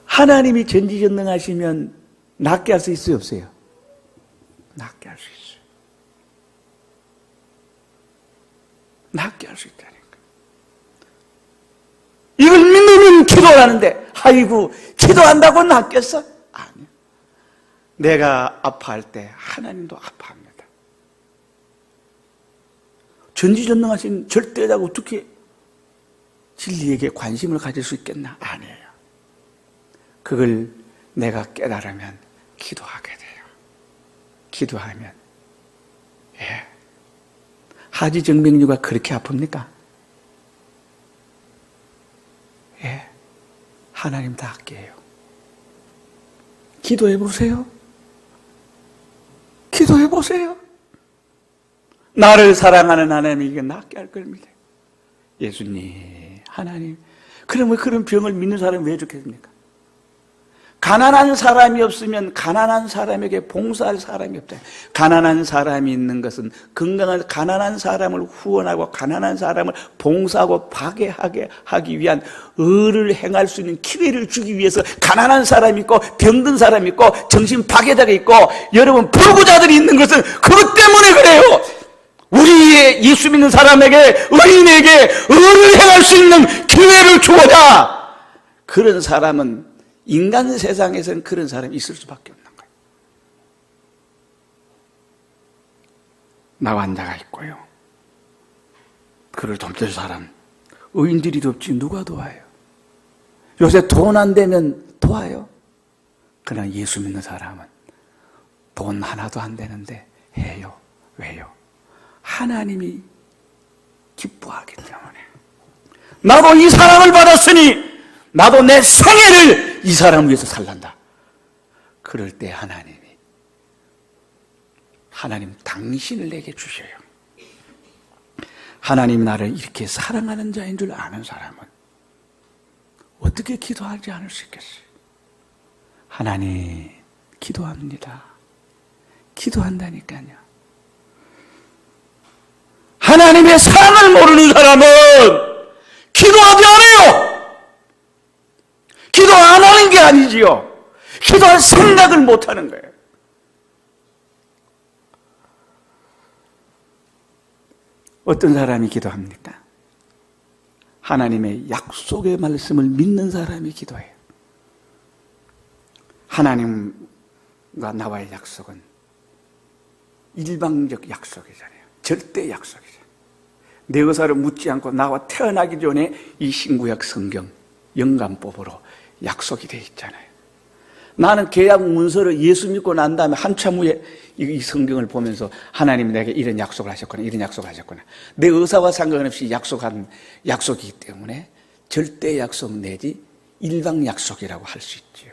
하나님이 전지전능하시면 낫게 할 수 있어요, 없어요? 낫게 할 수 있어요. 낫게 할 수 있다니까. 이걸 믿으면 기도를 하는데, 아이고, 기도한다고 낫겠어? 아니요. 내가 아파할 때 하나님도 아파합니다. 전지전능하신 절대자가 어떻게 진리에게 관심을 가질 수 있겠나? 아니에요. 그걸 내가 깨달으면 기도하게 돼요. 기도하면. 예. 하지정맥류가 그렇게 아픕니까? 예. 하나님 다 할게요. 기도해 보세요. 기도해 보세요. 나를 사랑하는 하나님이 이게 낫게 할 겁니다. 예수님, 하나님. 그러면 그런 병을 믿는 사람이 왜 좋겠습니까? 가난한 사람이 없으면 가난한 사람에게 봉사할 사람이 없다. 가난한 사람이 있는 것은 건강한 가난한 사람을 후원하고 가난한 사람을 봉사하고 파괴하게 하기 위한 의를 행할 수 있는 기회를 주기 위해서 가난한 사람이 있고 병든 사람이 있고 정신 파괴자가 있고 여러분 불구자들이 있는 것은 그것 때문에 그래요. 우리의 예수 믿는 사람에게 의인에게 의를 행할 수 있는 기회를 주어야 그런 사람은 인간 세상에서는 그런 사람이 있을 수밖에 없는 거예요. 나환자가 있고요. 그를 돕을 사람, 의인들이 돕지 누가 도와요? 요새 돈 안 되면 도와요. 그러나 예수 믿는 사람은 돈 하나도 안 되는데 해요. 왜요? 하나님이 기뻐하기 때문에. 나도 이 사랑을 받았으니 나도 내 생애를 이 사람을 위해서 살란다. 그럴 때 하나님 당신을 내게 주셔요. 하나님 나를 이렇게 사랑하는 자인 줄 아는 사람은 어떻게 기도하지 않을 수 있겠어요? 하나님 기도합니다. 기도한다니까요. 하나님의 사랑을 모르는 사람은 기도하지 않아요. 기도 안 하는 게 아니지요. 기도할 생각을 못 하는 거예요. 어떤 사람이 기도합니까? 하나님의 약속의 말씀을 믿는 사람이 기도해요. 하나님과 나와의 약속은 일방적 약속이잖아요. 절대 약속이죠. 내 의사를 묻지 않고 나와 태어나기 전에 이 신구약 성경 영감법으로 약속이 되어 있잖아요. 나는 계약 문서를 예수 믿고 난 다음에 한참 후에 이 성경을 보면서 하나님이 내게 이런 약속을 하셨구나, 이런 약속을 하셨구나. 내 의사와 상관없이 약속한 약속이기 때문에 절대 약속 내지 일방 약속이라고 할 수 있지요.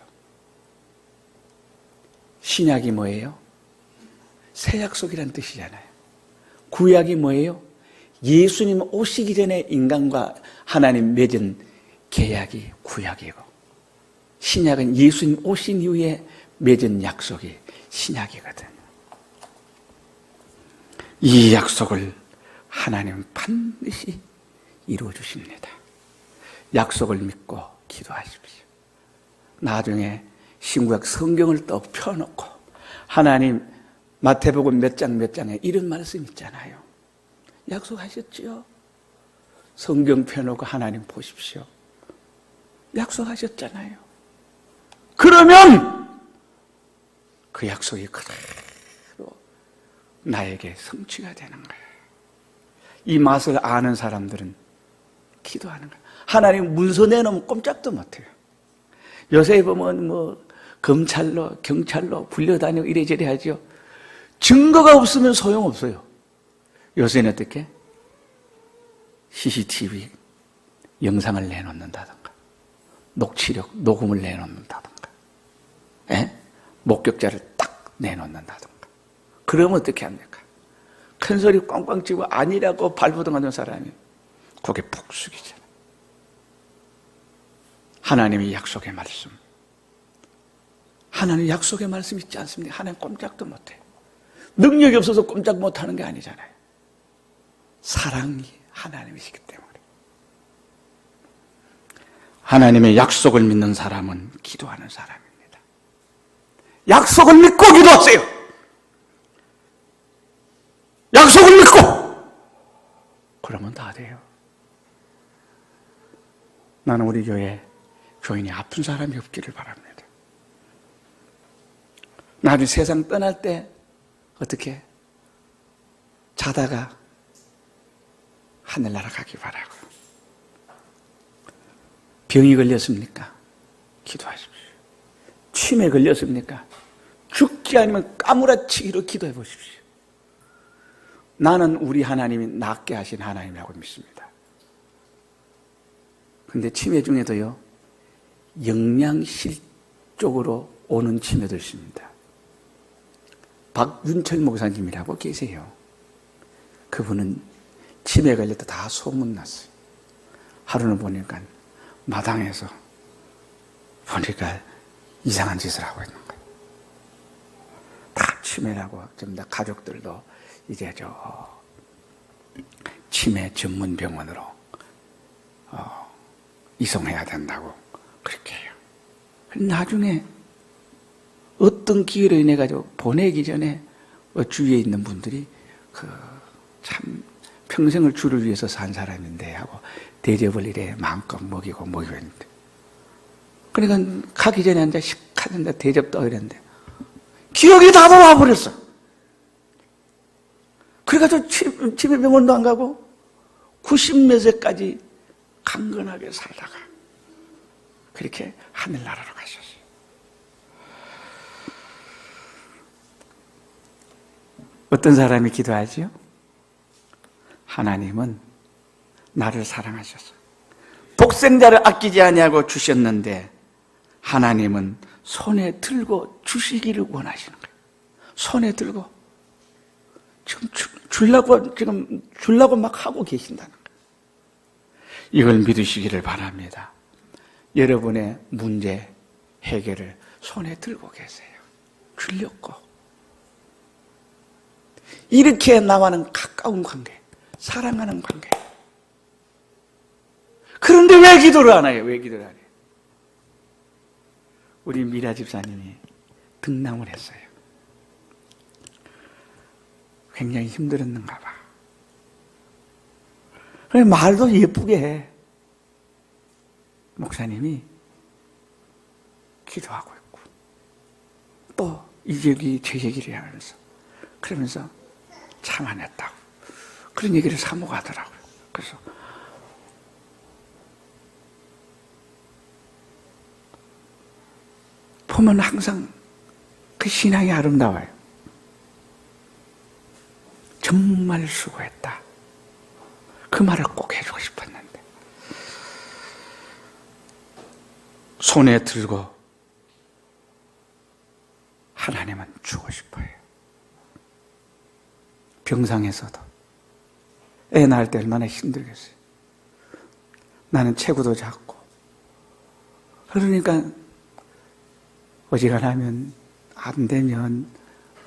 신약이 뭐예요? 새 약속이란 뜻이잖아요. 구약이 뭐예요? 예수님 오시기 전에 인간과 하나님 맺은 계약이 구약이고, 신약은 예수님 오신 이후에 맺은 약속이 신약이거든. 이 약속을 하나님은 반드시 이루어 주십니다. 약속을 믿고 기도하십시오. 나중에 신구약 성경을 또 펴놓고 하나님 마태복음 몇 장에 이런 말씀 있잖아요. 약속하셨지요? 성경 펴놓고 하나님 보십시오. 약속하셨잖아요. 그러면 그 약속이 그대로 나에게 성취가 되는 거예요. 이 맛을 아는 사람들은 기도하는 거예요. 하나님 문서 내놓으면 꼼짝도 못해요. 요새 보면 검찰로 경찰로 불려다니고 이래저래 하죠. 증거가 없으면 소용없어요. 요새는 어떻게? CCTV 영상을 내놓는다든가, 녹취록, 녹음을 내놓는다든가, 목격자를 딱 내놓는다든가. 그러면 어떻게 합니까? 큰 소리 꽝꽝 치고 아니라고 발버둥하는 사람이 고개 푹 숙이잖아요. 하나님의 약속의 말씀. 하나님 약속의 말씀 있지 않습니까? 하나님 꼼짝도 못해요. 능력이 없어서 꼼짝 못하는 게 아니잖아요. 사랑이 하나님이시기 때문에. 하나님의 약속을 믿는 사람은 기도하는 사람입니다. 약속을 믿고 기도하세요. 약속을 믿고 그러면 다 돼요. 나는 우리 교회 교인이 아픈 사람이 없기를 바랍니다. 나중에 세상 떠날 때 어떻게 자다가 하늘나라 가기 바라고. 병이 걸렸습니까? 기도하십시오. 치매 걸렸습니까? 죽지 않으면 까무라치기로 기도해 보십시오. 나는 우리 하나님이 낫게 하신 하나님이라고 믿습니다. 근데 치매 중에도요, 영양실 쪽으로 오는 치매도 있습니다. 박윤철 목사님이라고 계세요. 그분은 치매 걸렸다 다 소문났어요. 하루는 보니까 마당에서 보니까 이상한 짓을 하고 있는 거예요. 다 치매라고, 전부 다 가족들도 이제 치매 전문 병원으로 이송해야 된다고 그렇게 해요. 나중에 어떤 기회로 인해 가지고 보내기 전에 주위에 있는 분들이 참 평생을 주를 위해서 산 사람인데 하고 대접을 이래 마음껏 먹이고 했는데, 그러니까 가기 전에 앉아 식하는데 대접도 이랬는데 기억이 다 돌아와버렸어. 그래가지고 집에 병원도 안 가고 90몇 세까지 강건하게 살다가 그렇게 하늘나라로 가셨어요. 어떤 사람이 기도하지요? 하나님은 나를 사랑하셔서 독생자를 아끼지 아니하고 주셨는데 하나님은 손에 들고 주시기를 원하시는 거예요. 손에 들고 지금 주려고 막 하고 계신다는 거예요. 이걸 믿으시기를 바랍니다. 여러분의 문제 해결을 손에 들고 계세요. 주려고. 이렇게 나와는 가까운 관계, 사랑하는 관계. 그런데 왜 기도를 안 해요? 왜 기도를 안 해요? 우리 미라 집사님이 등남을 했어요. 굉장히 힘들었는가 봐. 그래, 말도 예쁘게 해. 목사님이 기도하고 있고, 또 이 얘기 저 얘기를 하면서, 그러면서 참 안 했다고. 그런 얘기를 사모가 하더라고요. 그래서 보면 항상 그 신앙이 아름다워요. 정말 수고했다. 그 말을 꼭 해주고 싶었는데 손에 들고 하나님은 주고 싶어요. 병상에서도 애 낳을 때 얼마나 힘들겠어요. 나는 체구도 작고, 그러니까 어지간하면 안 되면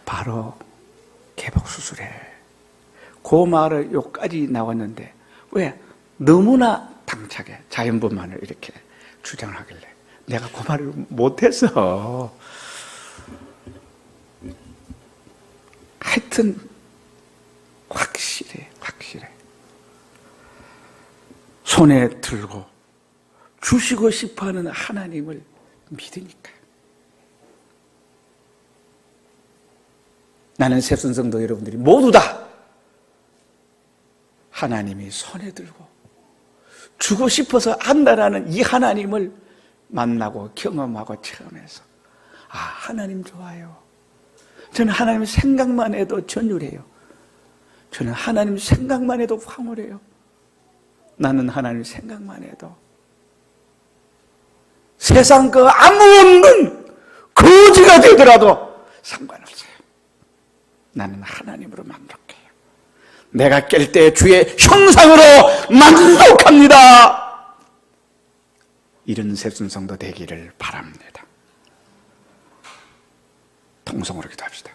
바로 개복 수술해. 그 말을 여기까지 나왔는데 왜? 너무나 당차게 자연분만을 이렇게 주장을 하길래 내가 그 말을 못해서. 하여튼 확실해. 손에 들고 주시고 싶어하는 하나님을 믿으니까. 나는 셉선성도 여러분들이 모두 다 하나님이 손에 들고 주고 싶어서 안다라는 이 하나님을 만나고 경험하고 체험해서, 아, 하나님 좋아요. 저는 하나님 생각만 해도 전율해요. 저는 하나님 생각만 해도 황홀해요. 나는 하나님 생각만 해도 세상 그 아무 없는 거지가 되더라도 상관없어요. 나는 하나님으로 만족해요. 내가 깰 때 주의 형상으로 만족합니다. 이런 새순성도 되기를 바랍니다. 통성으로 기도합시다.